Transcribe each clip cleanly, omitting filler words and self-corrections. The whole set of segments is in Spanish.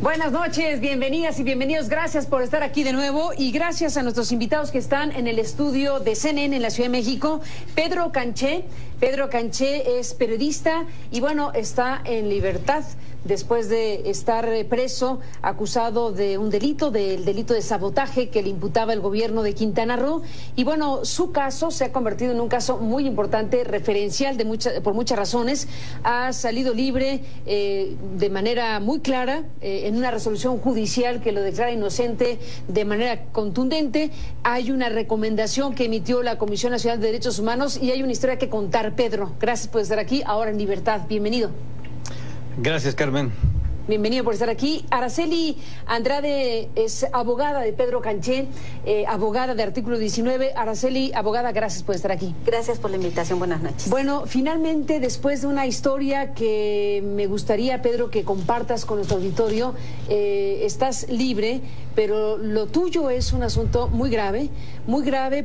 Buenas noches, bienvenidas y bienvenidos. Gracias por estar aquí de nuevo y gracias a nuestros invitados que están en el estudio de CNN en la Ciudad de México. Pedro Canché. Pedro Canché es periodista y bueno, está en libertad después de estar preso, acusado de un delito, del delito de sabotaje que le imputaba el gobierno de Quintana Roo. Y bueno, su caso se ha convertido en un caso muy importante, referencial por muchas razones. Ha salido libre de manera muy clara en una resolución judicial que lo declara inocente de manera contundente. Hay una recomendación que emitió la Comisión Nacional de Derechos Humanos y hay una historia que contar, Pedro. Gracias por estar aquí, ahora en libertad. Bienvenido. Gracias, Carmen. Bienvenido por estar aquí. Araceli Andrade es abogada de Pedro Canché, abogada de Artículo 19. Araceli, abogada, gracias por estar aquí. Gracias por la invitación, buenas noches. Bueno, finalmente, después de una historia que me gustaría, Pedro, que compartas con nuestro auditorio, estás libre, pero lo tuyo es un asunto muy grave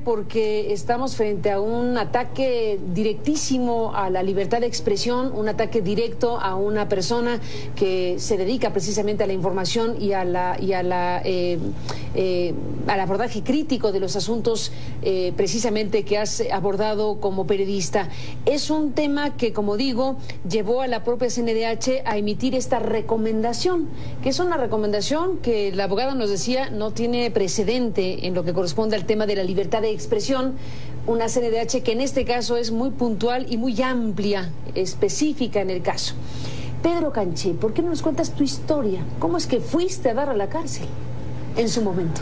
porque estamos frente a un ataque directísimo a la libertad de expresión, un ataque directo a una persona que se dedica precisamente a la información y al abordaje crítico de los asuntos precisamente que has abordado como periodista. Es un tema que, como digo, llevó a la propia CNDH a emitir esta recomendación, que es una recomendación que la abogada nos decía no tiene precedente en lo que corresponde al tema de la libertad de expresión. Una CNDH que en este caso es muy puntual y muy amplia, específica en el caso. Pedro Canché, ¿por qué no nos cuentas tu historia? ¿Cómo es que fuiste a dar a la cárcel en su momento?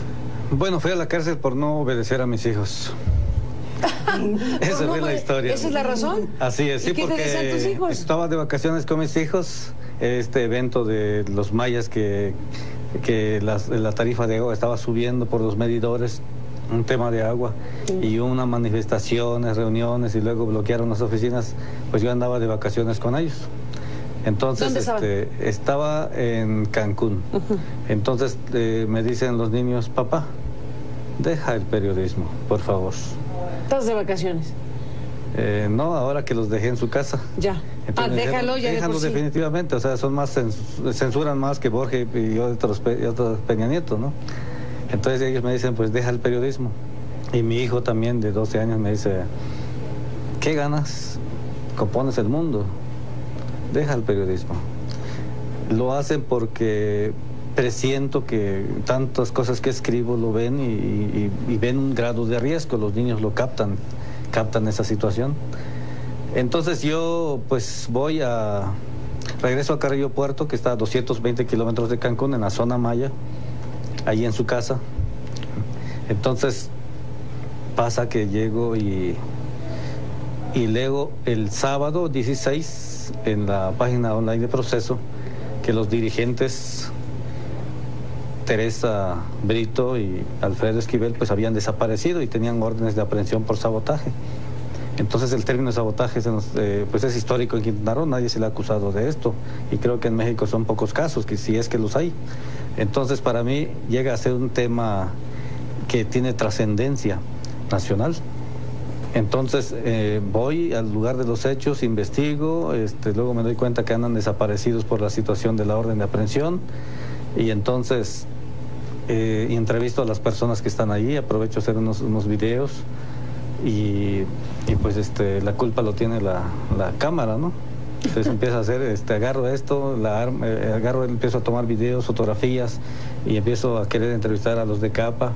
Bueno, fui a la cárcel por no obedecer a mis hijos. Esa fue la historia. ¿Esa es la razón? Así es, sí, ¿Qué porque te decían tus hijos? Estaba de vacaciones con mis hijos, este evento de los mayas que la tarifa de agua estaba subiendo por los medidores, un tema de agua, y unas manifestaciones, reuniones, y luego bloquearon las oficinas, pues yo andaba de vacaciones con ellos. Entonces, estaba en Cancún. Entonces me dicen los niños, papá, deja el periodismo, por favor. ¿Estás de vacaciones? No, ahora que los dejé en su casa. Ya. Entonces, déjalo ya. Déjalo definitivamente, o sea, son más, censuran más que Borges y otros Peña Nieto, ¿no? Entonces ellos me dicen, pues deja el periodismo. Y mi hijo también de 12 años me dice, ¿qué ganas? Compones el mundo. Deja el periodismo. Lo hacen porque presiento que tantas cosas que escribo lo ven y ven un grado de riesgo, los niños lo captan esa situación. Entonces yo pues regreso a Carrillo Puerto, que está a 220 kilómetros de Cancún, en la zona maya, ahí en su casa. Entonces pasa que llego y leo el sábado 16 en la página online de Proceso que los dirigentes Teresa Brito y Alfredo Esquivel pues habían desaparecido y tenían órdenes de aprehensión por sabotaje. Entonces el término de sabotaje pues es histórico en Quintana Roo, nadie se le ha acusado de esto, y creo que en México son pocos casos, que si es que los hay. Entonces para mí llega a ser un tema que tiene trascendencia nacional. Entonces voy al lugar de los hechos, investigo, luego me doy cuenta que andan desaparecidos por la situación de la orden de aprehensión, y entonces entrevisto a las personas que están ahí, aprovecho a hacer unos videos, y pues la culpa lo tiene la cámara, ¿no? Entonces empiezo a hacer, agarro esto, empiezo a tomar videos, fotografías, y empiezo a querer entrevistar a los de CAPA,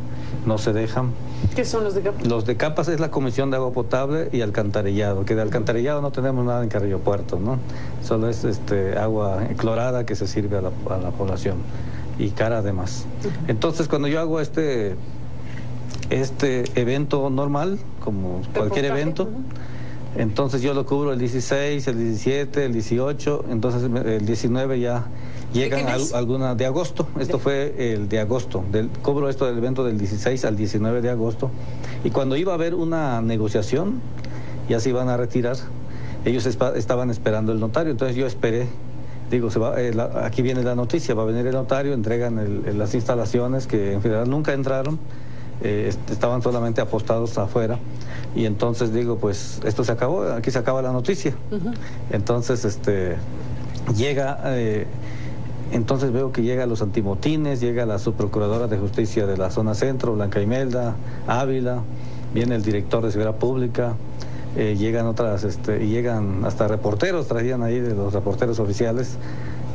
no se dejan. ¿Qué son los de CAPA? Los de CAPA es la Comisión de Agua Potable y Alcantarillado, que de alcantarillado no tenemos nada en Carrillo Puerto, ¿no? Solo es agua clorada que se sirve a la población, y cara además. Entonces cuando yo hago este evento normal, como cualquier evento, entonces yo lo cubro el 16, el 17, el 18, entonces el 19 ya llegan alguna de agosto. Esto fue el de agosto. Cubro esto del evento del 16 al 19 de agosto. Y cuando iba a haber una negociación, ya se iban a retirar, ellos estaban esperando el notario. Entonces yo esperé. Digo, aquí viene la noticia, va a venir el notario, entregan las instalaciones que en general nunca entraron. Estaban solamente apostados afuera, y entonces digo, pues esto se acabó, aquí se acaba la noticia. Entonces llega entonces veo que llega los antimotines, llega la subprocuradora de justicia de la zona centro, Blanca Imelda Ávila, viene el director de seguridad pública, llegan otras, y llegan hasta reporteros, traían ahí de los reporteros oficiales.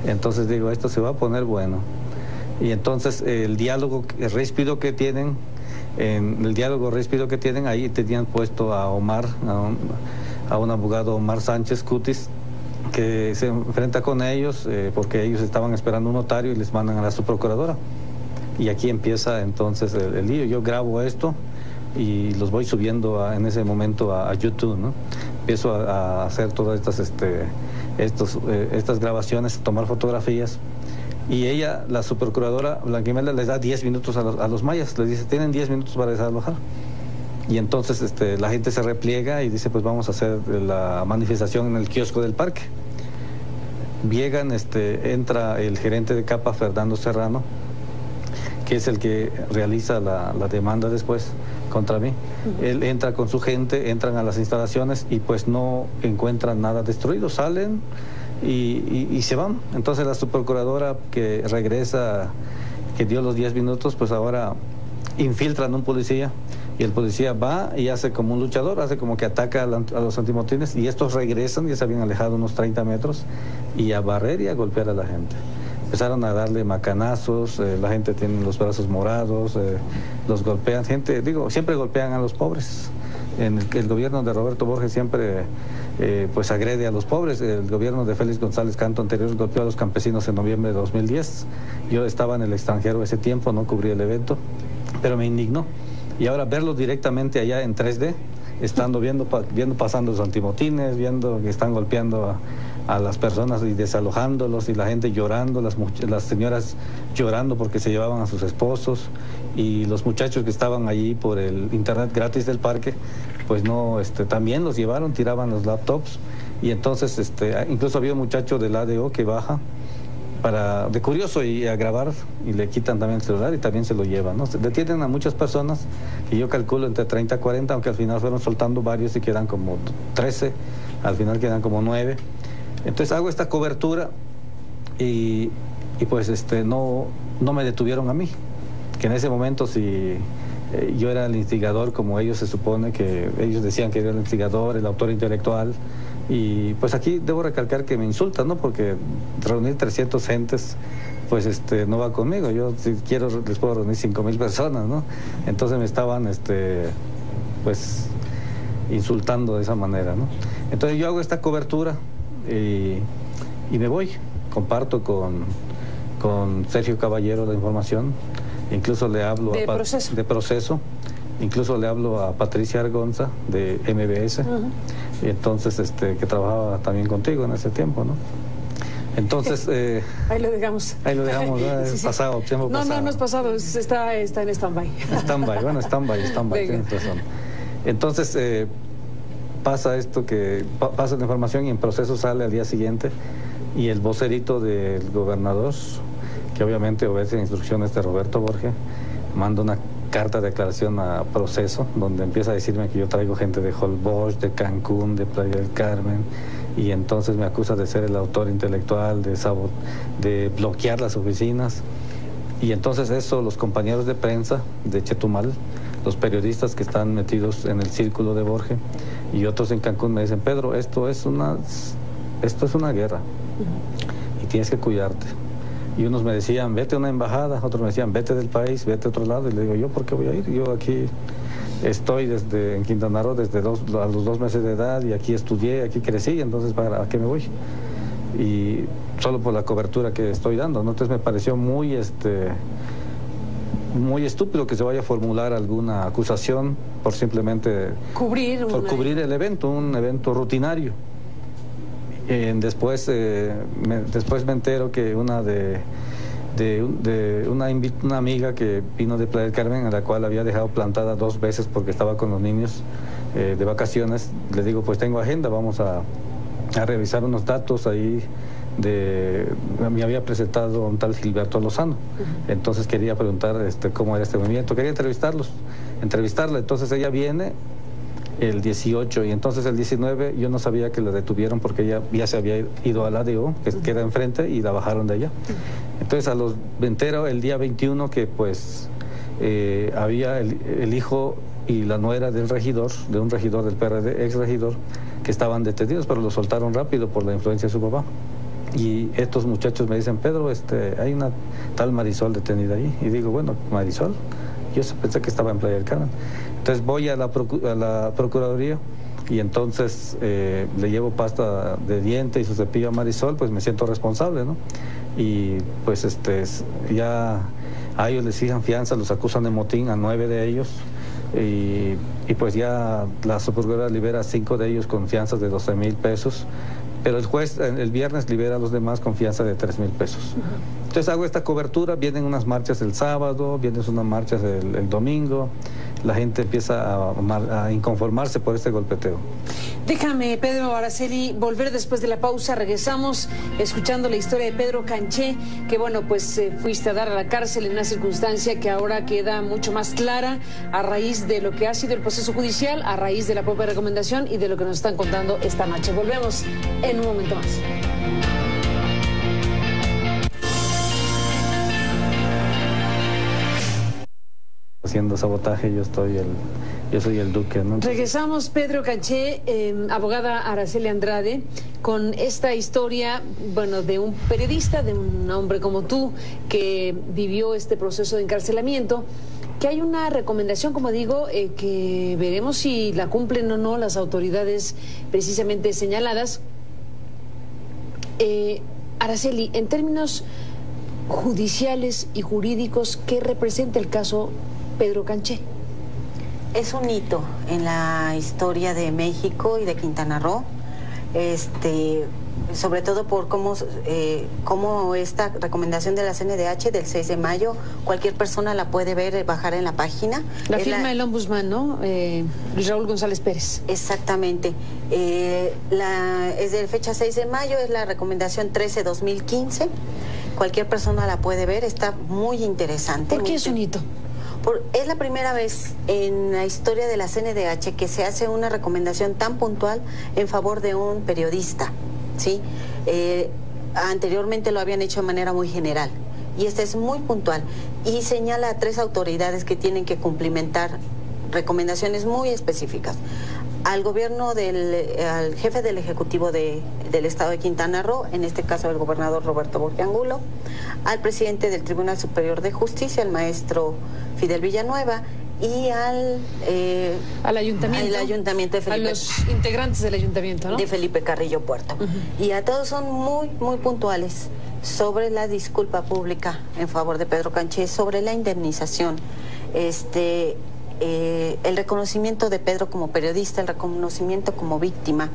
Entonces digo, esto se va a poner bueno. Y entonces el diálogo ríspido que tienen, ahí tenían puesto a Omar, a un abogado, Omar Sánchez Cutis, que se enfrenta con ellos porque ellos estaban esperando un notario y les mandan a la subprocuradora. Y aquí empieza entonces el lío. Yo grabo esto y los voy subiendo en ese momento a YouTube, ¿no? Empiezo a hacer todas estas grabaciones, a tomar fotografías. Y ella, la subprocuradora Blanca Imelda, les da 10 minutos a los mayas. Les dice, tienen 10 minutos para desalojar. Y entonces la gente se repliega y dice, pues vamos a hacer la manifestación en el kiosco del parque. Llegan, entra el gerente de CAPA, Fernando Serrano, que es el que realiza la demanda después contra mí. Él entra con su gente, entran a las instalaciones y pues no encuentran nada destruido, salen y se van. Entonces la subprocuradora que regresa, que dio los 10 minutos, pues ahora infiltran a un policía y el policía va y hace como un luchador, hace como que ataca a los antimotines y estos regresan, ya se habían alejado unos 30 metros y a barrer y a golpear a la gente. Empezaron a darle macanazos, la gente tiene los brazos morados, los golpean, siempre golpean a los pobres. En el gobierno de Roberto Borges siempre pues agrede a los pobres. El gobierno de Félix González Canto anterior golpeó a los campesinos en noviembre de 2010. Yo estaba en el extranjero ese tiempo, no cubrí el evento, pero me indignó. Y ahora verlos directamente allá en 3D, estando viendo pasando los antimotines, viendo que están golpeando a las personas y desalojándolos y la gente llorando, las señoras llorando porque se llevaban a sus esposos y los muchachos que estaban allí por el internet gratis del parque, pues no, también los llevaron, tiraban los laptops y entonces incluso había un muchacho del ADO que baja de curioso y a grabar y le quitan también el celular y también se lo llevan, ¿no? Se detienen a muchas personas que yo calculo entre 30 y 40, aunque al final fueron soltando varios y quedan como 13, al final quedan como 9. Entonces hago esta cobertura y pues no me detuvieron a mí, que en ese momento si yo era el instigador, como ellos se supone que ellos decían que era el instigador, el autor intelectual. Y pues aquí debo recalcar que me insultan, ¿no? Porque reunir 300 gentes, pues no va conmigo. Yo si quiero les puedo reunir 5,000 personas, ¿no? Entonces me estaban, pues insultando de esa manera, ¿no? Entonces yo hago esta cobertura y me voy. Comparto con Sergio Caballero la información. Incluso le hablo de proceso. Incluso le hablo a Patricia Argonza de MBS. Y entonces que trabajaba también contigo en ese tiempo, ¿no? Entonces ahí lo dejamos, ¿no? Sí. Pasado, tiempo pasado. No es pasado, está en stand-by. Stand-by, tienes razón. Entonces pasa esto que pasa la información y en proceso sale al día siguiente y el vocerito del gobernador, que obviamente obedece instrucciones de Roberto Borges, manda una carta de declaración a proceso, donde empieza a decirme que yo traigo gente de Holbox, de Cancún, de Playa del Carmen, y entonces me acusa de ser el autor intelectual, de bloquear las oficinas. Y entonces eso, los compañeros de prensa de Chetumal, los periodistas que están metidos en el círculo de Borges, y otros en Cancún me dicen, Pedro, esto es una guerra, y tienes que cuidarte. Y unos me decían, vete a una embajada, otros me decían, vete del país, vete a otro lado. Y le digo, ¿yo por qué voy a ir? Yo aquí estoy en Quintana Roo desde a los 2 meses de edad y aquí estudié, aquí crecí, entonces ¿para qué me voy? Y solo por la cobertura que estoy dando, ¿no? Entonces me pareció muy estúpido que se vaya a formular alguna acusación por simplemente cubrir el evento, un evento rutinario. Después me entero que una amiga que vino de Playa del Carmen, a la cual había dejado plantada 2 veces porque estaba con los niños de vacaciones, le digo, pues tengo agenda, vamos a revisar unos datos ahí. Me había presentado un tal Gilberto Lozano, entonces quería preguntar cómo era este movimiento, quería entrevistarla, entonces ella viene el 18, y entonces el 19 yo no sabía que la detuvieron porque ella ya se había ido a la ADO, que queda enfrente, y la bajaron de allá. Entonces me entero el día 21 que pues había el hijo y la nuera del regidor, de un regidor del PRD, ex regidor, que estaban detenidos, pero lo soltaron rápido por la influencia de su papá. Y estos muchachos me dicen, Pedro, hay una tal Marisol detenida ahí. Y digo, bueno, Marisol, yo pensé que estaba en Playa del Carmen. Entonces voy a la Procuraduría y entonces le llevo pasta de diente y su cepillo a Marisol, pues me siento responsable, ¿no? Y pues ya a ellos les fijan fianza, los acusan de motín a 9 de ellos. Y pues ya la Subprocuradora libera a 5 de ellos con fianzas de 12,000 pesos, pero el juez el viernes libera a los demás con fianza de 3,000 pesos. Entonces hago esta cobertura, vienen unas marchas el sábado, vienen unas marchas el domingo, la gente empieza a inconformarse por este golpeteo. Déjame, Pedro, Araceli, volver después de la pausa. Regresamos escuchando la historia de Pedro Canché, que bueno, pues fuiste a dar a la cárcel en una circunstancia que ahora queda mucho más clara a raíz de lo que ha sido el proceso judicial, a raíz de la propia recomendación y de lo que nos están contando esta noche. Volvemos en un momento más. Haciendo sabotaje, yo soy el duque, ¿no? Regresamos, Pedro Canché, abogada Araceli Andrade, con esta historia, bueno, de un periodista, de un hombre como tú, que vivió este proceso de encarcelamiento, que hay una recomendación, como digo, que veremos si la cumplen o no las autoridades precisamente señaladas. Araceli, en términos judiciales y jurídicos, ¿qué representa el caso Pedro Canché? Es un hito en la historia de México y de Quintana Roo, sobre todo por cómo esta recomendación de la CNDH del 6 de mayo, cualquier persona la puede ver, bajar en la página. La firma del ombudsman, ¿no? Luis Raúl González Pérez. Exactamente. Es de fecha 6 de mayo, es la recomendación 13-2015. Cualquier persona la puede ver, está muy interesante. ¿Por qué es un hito? Es la primera vez en la historia de la CNDH que se hace una recomendación tan puntual en favor de un periodista, ¿sí? Anteriormente lo habían hecho de manera muy general y esta es muy puntual y señala a 3 autoridades que tienen que cumplimentar recomendaciones muy específicas. Al gobierno al jefe del Ejecutivo del Estado de Quintana Roo, en este caso el gobernador Roberto Borge Angulo, al presidente del Tribunal Superior de Justicia, el maestro Fidel Villanueva, y al ayuntamiento de Felipe, a los integrantes del ayuntamiento, ¿no? De Felipe Carrillo Puerto. Y a todos son muy, muy puntuales sobre la disculpa pública en favor de Pedro Canché, sobre la indemnización, el reconocimiento de Pedro como periodista, el reconocimiento como víctima.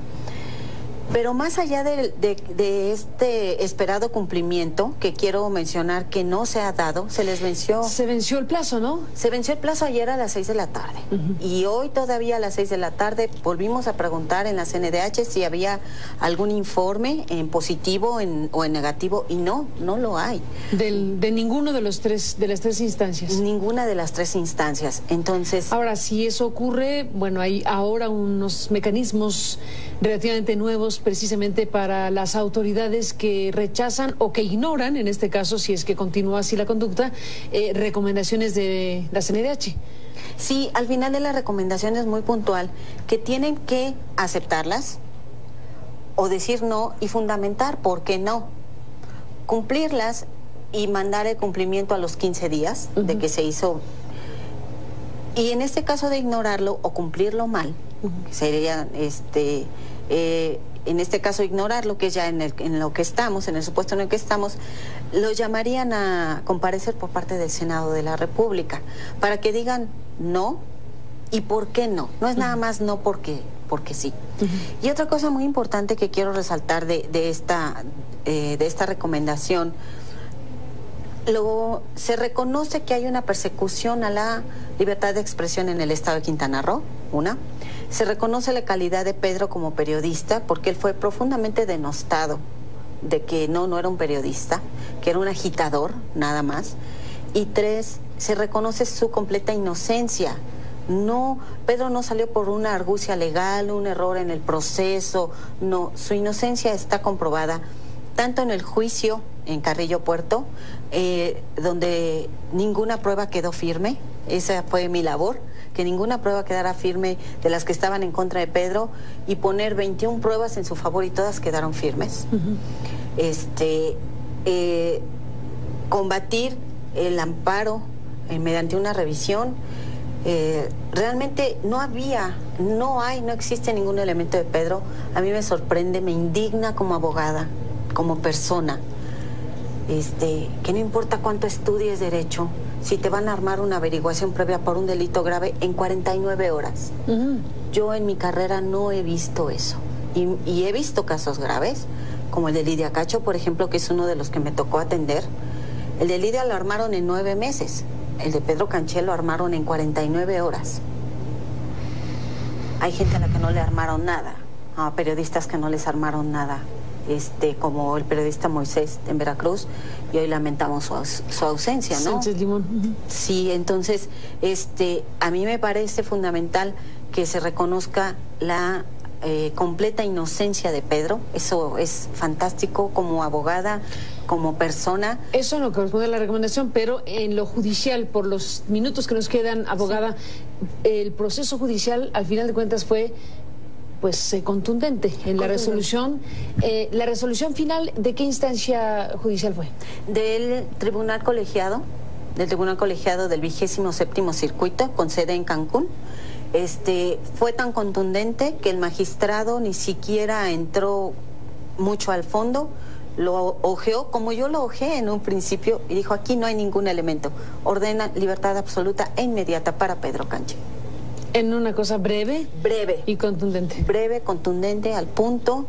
Pero más allá de este esperado cumplimiento, que quiero mencionar que no se ha dado, se les venció... Se venció el plazo, ¿no? Se venció el plazo ayer a las 6 de la tarde. Y hoy todavía a las 6 de la tarde volvimos a preguntar en la CNDH si había algún informe en positivo o en negativo, y no lo hay. De ninguno de las tres instancias. Ninguna de las 3 instancias. Entonces... Ahora, si eso ocurre, bueno, hay ahora unos mecanismos relativamente nuevos precisamente para las autoridades que rechazan o que ignoran, en este caso, si es que continúa así la conducta, recomendaciones de la CNDH. Sí, al final de la recomendación es muy puntual, que tienen que aceptarlas o decir no y fundamentar por qué no. Cumplirlas y mandar el cumplimiento a los 15 días de que se hizo. Y en este caso de ignorarlo o cumplirlo mal, que sería en este caso ignorarlo, que es ya en lo que estamos, en el supuesto en el que estamos, lo llamarían a comparecer por parte del Senado de la República, para que digan no y por qué no. No es nada más no porque sí. Y otra cosa muy importante que quiero resaltar de esta recomendación, se reconoce que hay una persecución a la libertad de expresión en el Estado de Quintana Roo, se reconoce la calidad de Pedro como periodista, porque él fue profundamente denostado de que no era un periodista, que era un agitador, nada más. Y 3, se reconoce su completa inocencia No, Pedro no salió por una argucia legal, un error en el proceso, no, su inocencia está comprobada, tanto en el juicio en Carrillo Puerto, donde ninguna prueba quedó firme, esa fue mi labor, que ninguna prueba quedara firme de las que estaban en contra de Pedro, y poner 21 pruebas en su favor y todas quedaron firmes. Combatir el amparo mediante una revisión, realmente no existe ningún elemento de Pedro. A mí me sorprende, me indigna como abogada, como persona, que no importa cuánto estudies derecho, si te van a armar una averiguación previa por un delito grave en 49 horas. Yo en mi carrera no he visto eso, y he visto casos graves, como el de Lidia Cacho, por ejemplo, que es uno de los que me tocó atender. El de Lidia lo armaron en 9 meses, el de Pedro Canché lo armaron en 49 horas. Hay gente a la que no le armaron nada, a periodistas que no les armaron nada, como el periodista Moisés en Veracruz, y hoy lamentamos su ausencia, ¿no? Sánchez Limón. Sí, entonces, a mí me parece fundamental que se reconozca la completa inocencia de Pedro. Eso es fantástico como abogada, como persona. Eso no corresponde a la recomendación, pero en lo judicial, por los minutos que nos quedan, abogada, sí, el proceso judicial al final de cuentas fue pues contundente en la resolución. ¿La resolución final de qué instancia judicial fue? Del tribunal colegiado del 27º Circuito, con sede en Cancún. Fue tan contundente que el magistrado ni siquiera entró mucho al fondo, lo ojeó como yo lo ojeé en un principio y dijo: aquí no hay ningún elemento, ordena libertad absoluta e inmediata para Pedro Canché. En una cosa breve y contundente. Breve, contundente, al punto,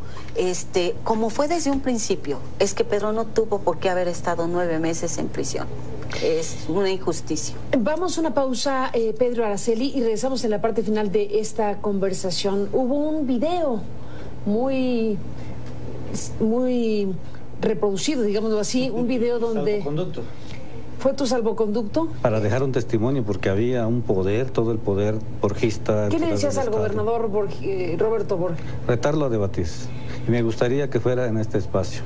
como fue desde un principio. Es que Pedro no tuvo por qué haber estado 9 meses en prisión. Es una injusticia. Vamos a una pausa, Pedro, Araceli, y regresamos en la parte final de esta conversación. Hubo un video muy reproducido, digámoslo así, un video donde... Salvoconducto. ¿Fue tu salvoconducto? Para dejar un testimonio, porque había un poder, todo el poder borgista. ¿Qué le decías al gobernador Roberto Borge? Retarlo a debatir. Y me gustaría que fuera en este espacio.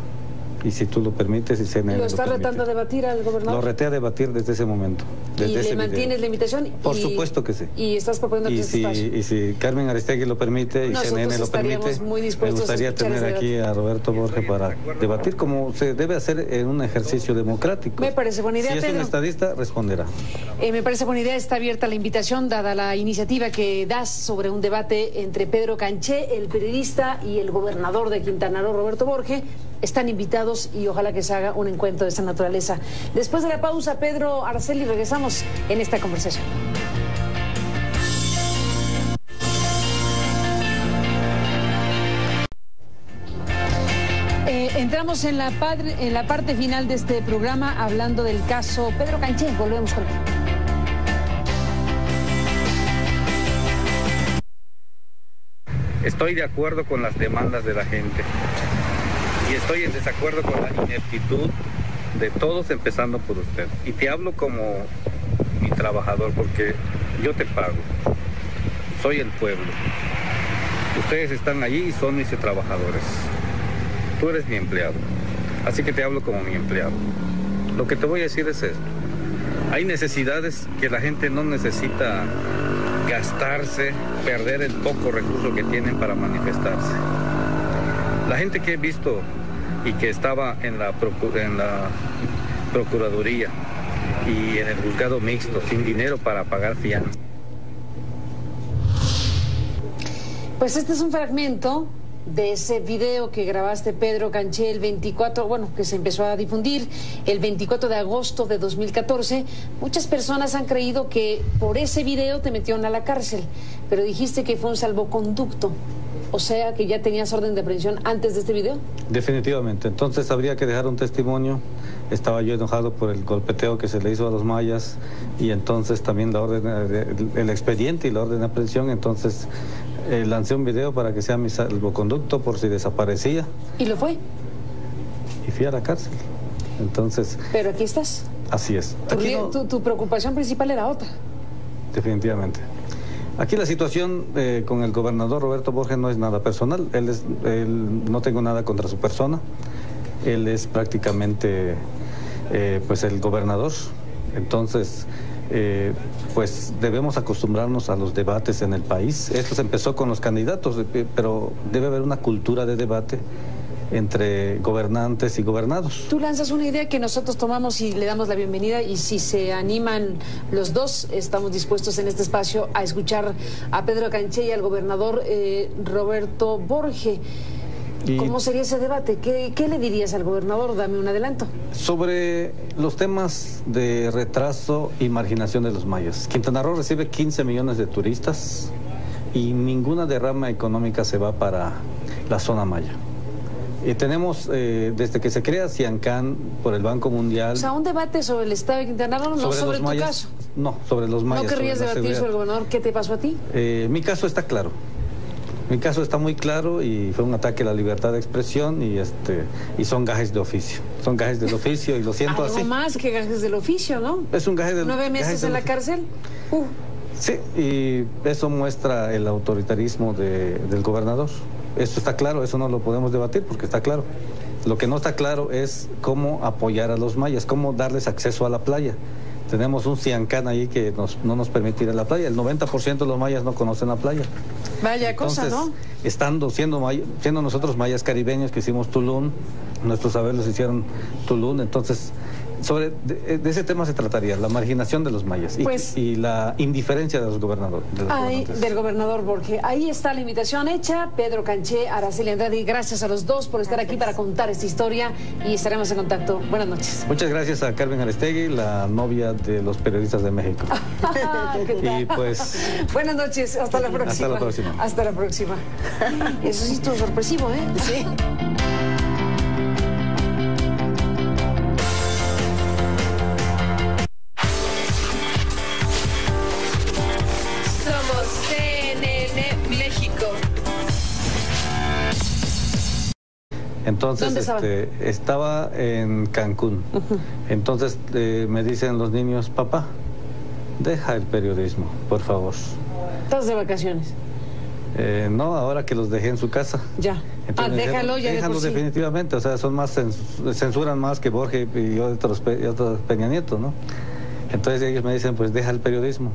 Y si tú lo permites, y CNN ¿Lo está retando a debatir al gobernador? Lo reté a debatir desde ese momento. Desde ¿Y ese le mantienes la invitación? Por supuesto que sí. ¿Y estás proponiendo que este espacio? Y si Carmen Aristegui lo permite y CNN lo permite, me gustaría tener aquí a Roberto Borge para debatir como se debe hacer en un ejercicio democrático. Me parece buena idea, Si es Pedro. un estadista, responderá. Me parece buena idea. Está abierta la invitación, dada la iniciativa que das sobre un debate entre Pedro Canché, el periodista, y el gobernador de Quintana Roo, Roberto Borge. Están invitados y ojalá que se haga un encuentro de esa naturaleza. Después de la pausa, Pedro, Araceli, regresamos en esta conversación. Entramos en la parte final de este programa hablando del caso Pedro Canché. Volvemos con él. Estoy de acuerdo con las demandas de la gente y estoy en desacuerdo con la ineptitud de todos, empezando por usted. Y te hablo como mi trabajador, porque yo te pago. Soy el pueblo. Ustedes están allí y son mis trabajadores. Tú eres mi empleado, así que te hablo como mi empleado. Lo que te voy a decir es esto. Hay necesidades que la gente no necesita gastarse, perder el poco recurso que tienen para manifestarse. La gente que he visto y que estaba en la Procuraduría y en el juzgado mixto sin dinero para pagar fianza. Pues este es un fragmento de ese video que grabaste, Pedro Canché, el 24, que se empezó a difundir el 24 de agosto de 2014. Muchas personas han creído que por ese video te metieron a la cárcel, pero dijiste que fue un salvoconducto. O sea, que ya tenías orden de aprehensión antes de este video. Definitivamente. Entonces habría que dejar un testimonio. Estaba yo enojado por el golpeteo que se le hizo a los mayas y entonces también la orden, el expediente y la orden de aprehensión. Entonces lancé un video para que sea mi salvoconducto por si desaparecía. ¿Y lo fue? Y fui a la cárcel. Entonces... Pero aquí estás. Así es. Tu preocupación principal era otra. Definitivamente. Aquí la situación con el gobernador Roberto Borges no es nada personal. No tengo nada contra su persona. Él es prácticamente pues el gobernador. Entonces, pues debemos acostumbrarnos a los debates en el país. Esto se empezó con los candidatos, pero debe haber una cultura de debate entre gobernantes y gobernados. Tú lanzas una idea que nosotros tomamos y le damos la bienvenida, y si se animan los dos, estamos dispuestos en este espacio a escuchar a Pedro Canché y al gobernador Roberto Borges. ¿Cómo sería ese debate? ¿Qué le dirías al gobernador? Dame un adelanto. Sobre los temas de retraso y marginación de los mayas. Quintana Roo recibe 15 millones de turistas y ninguna derrama económica se va para la zona maya. Tenemos, desde que se crea Ciancán por el Banco Mundial... O sea, un debate sobre el estado de Quintana Roo, no sobre tu caso. No, sobre los mayas. ¿No querrías debatir sobre el gobernador? ¿Qué te pasó a ti? Mi caso está claro. Mi caso está muy claro y fue un ataque a la libertad de expresión y son gajes de oficio. Son gajes del oficio y lo siento así. Algo más que gajes del oficio, ¿no? Es un gaje del... 9 meses en la cárcel. Sí, y eso muestra el autoritarismo del gobernador. Esto está claro, eso no lo podemos debatir porque está claro. Lo que no está claro es cómo apoyar a los mayas, cómo darles acceso a la playa. Tenemos un Ciancán ahí que no nos permite ir a la playa. El 90% de los mayas no conocen la playa. Vaya cosa, ¿no? Siendo nosotros mayas caribeños que hicimos Tulum, nuestros abuelos hicieron Tulum, entonces de ese tema se trataría, la marginación de los mayas y la indiferencia de los gobernadores. Del gobernador Borges. Ahí está la invitación hecha. Pedro Canché, Araceli Andrade, gracias a los dos por estar aquí para contar esta historia y estaremos en contacto. Buenas noches. Muchas gracias a Carmen Aristegui, la novia de los periodistas de México. Y pues... Buenas noches, hasta la próxima. Hasta la próxima. Hasta la próxima. Eso sí estuvo sorpresivo, ¿eh? Sí. Entonces estaba en Cancún. Entonces me dicen los niños, papá, deja el periodismo, por favor. ¿Estás de vacaciones? No, ahora que los dejé en su casa. Ya. Entonces, déjalo ya. Déjalo definitivamente, o sea, son más censuran más que Borges y otros Peña Nieto, ¿no? Entonces ellos me dicen, pues deja el periodismo.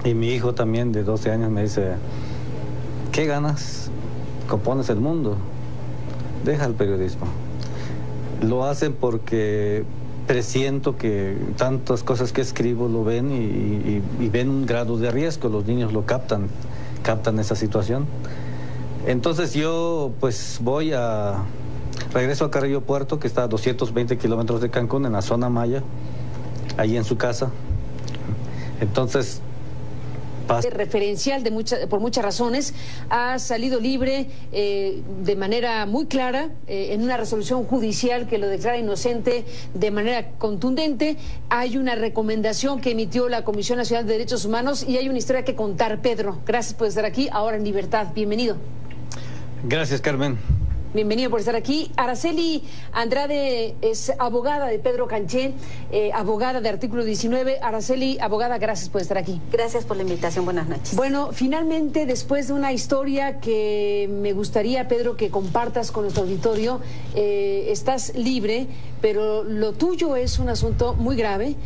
Y mi hijo también de 12 años me dice, ¿qué ganas? Compones el mundo. Deja el periodismo. Lo hacen porque presiento que tantas cosas que escribo lo ven y ven un grado de riesgo. Los niños lo captan esa situación. Entonces yo pues regreso a Carrillo Puerto, que está a 220 kilómetros de Cancún, en la zona maya, ahí en su casa. Entonces... referencial por muchas razones, ha salido libre de manera muy clara en una resolución judicial que lo declara inocente de manera contundente. Hay una recomendación que emitió la Comisión Nacional de Derechos Humanos y hay una historia que contar. Pedro, gracias por estar aquí, ahora en libertad. Bienvenido. Gracias, Carmen. Bienvenido por estar aquí. Araceli Andrade es abogada de Pedro Canché, abogada de Artículo 19. Araceli, abogada, gracias por estar aquí. Gracias por la invitación, buenas noches. Bueno, finalmente, después de una historia que me gustaría, Pedro, que compartas con nuestro auditorio, estás libre, pero lo tuyo es un asunto muy grave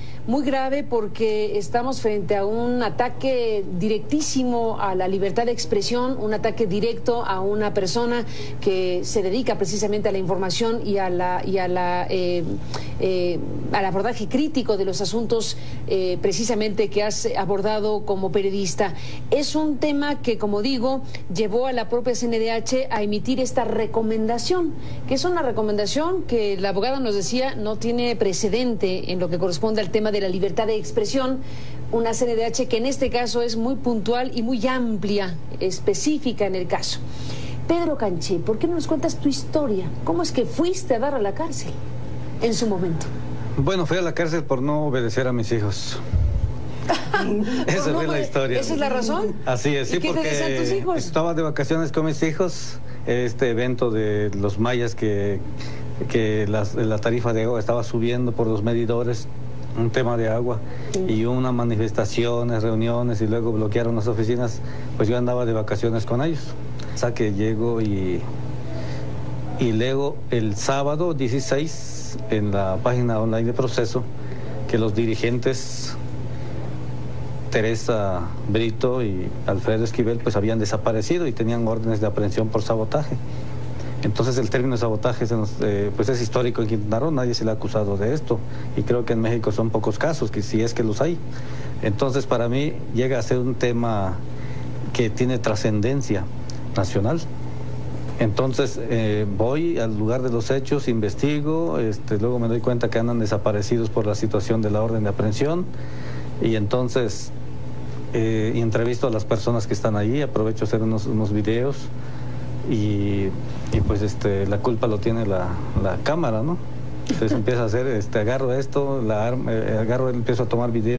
porque estamos frente a un ataque directísimo a la libertad de expresión, un ataque directo a una persona que se dedica precisamente a la información y al abordaje crítico de los asuntos precisamente que has abordado como periodista. Es un tema que, como digo, llevó a la propia CNDH a emitir esta recomendación, que es una recomendación que la abogada nos decía no tiene precedente en lo que corresponde al tema de la libertad de expresión. Una CNDH que en este caso es muy puntual y muy amplia, específica en el caso. Pedro Canché, ¿por qué no nos cuentas tu historia? ¿Cómo es que fuiste a dar a la cárcel en su momento? Bueno, fui a la cárcel por no obedecer a mis hijos. Esa fue la historia. ¿Esa es la razón? Así es, sí, ¿Y qué te decían tus hijos? Estaba de vacaciones con mis hijos, este evento de los mayas que la tarifa de agua estaba subiendo por los medidores. un tema de agua y unas manifestaciones, reuniones y luego bloquearon las oficinas, pues yo andaba de vacaciones con ellos. O sea que llego y luego el sábado 16 en la página online de Proceso que los dirigentes Teresa Brito y Alfredo Esquivel pues habían desaparecido y tenían órdenes de aprehensión por sabotaje. Entonces el término de sabotaje pues es histórico en Quintana Roo, nadie se le ha acusado de esto y creo que en México son pocos casos, que si es que los hay. Entonces para mí llega a ser un tema que tiene trascendencia nacional. Entonces voy al lugar de los hechos, investigo, luego me doy cuenta que andan desaparecidos por la situación de la orden de aprehensión y entonces entrevisto a las personas que están ahí, aprovecho a hacer unos videos. Y pues la culpa lo tiene la cámara, ¿no? Entonces empieza a hacer, agarro esto, empiezo a tomar video.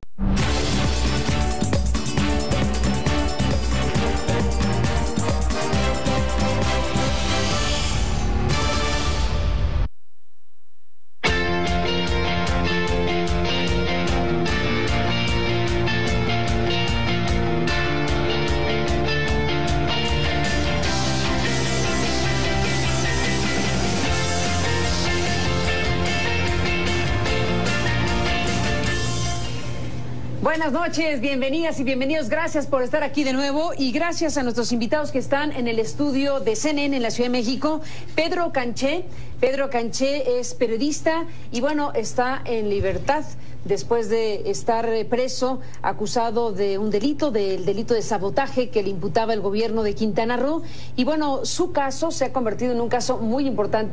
Buenas noches, bienvenidas y bienvenidos. Gracias por estar aquí de nuevo y gracias a nuestros invitados que están en el estudio de CNN en la Ciudad de México. Pedro Canché. Pedro Canché es periodista y bueno, está en libertad después de estar preso, acusado de un delito, del delito de sabotaje que le imputaba el gobierno de Quintana Roo. Y bueno, su caso se ha convertido en un caso muy importante.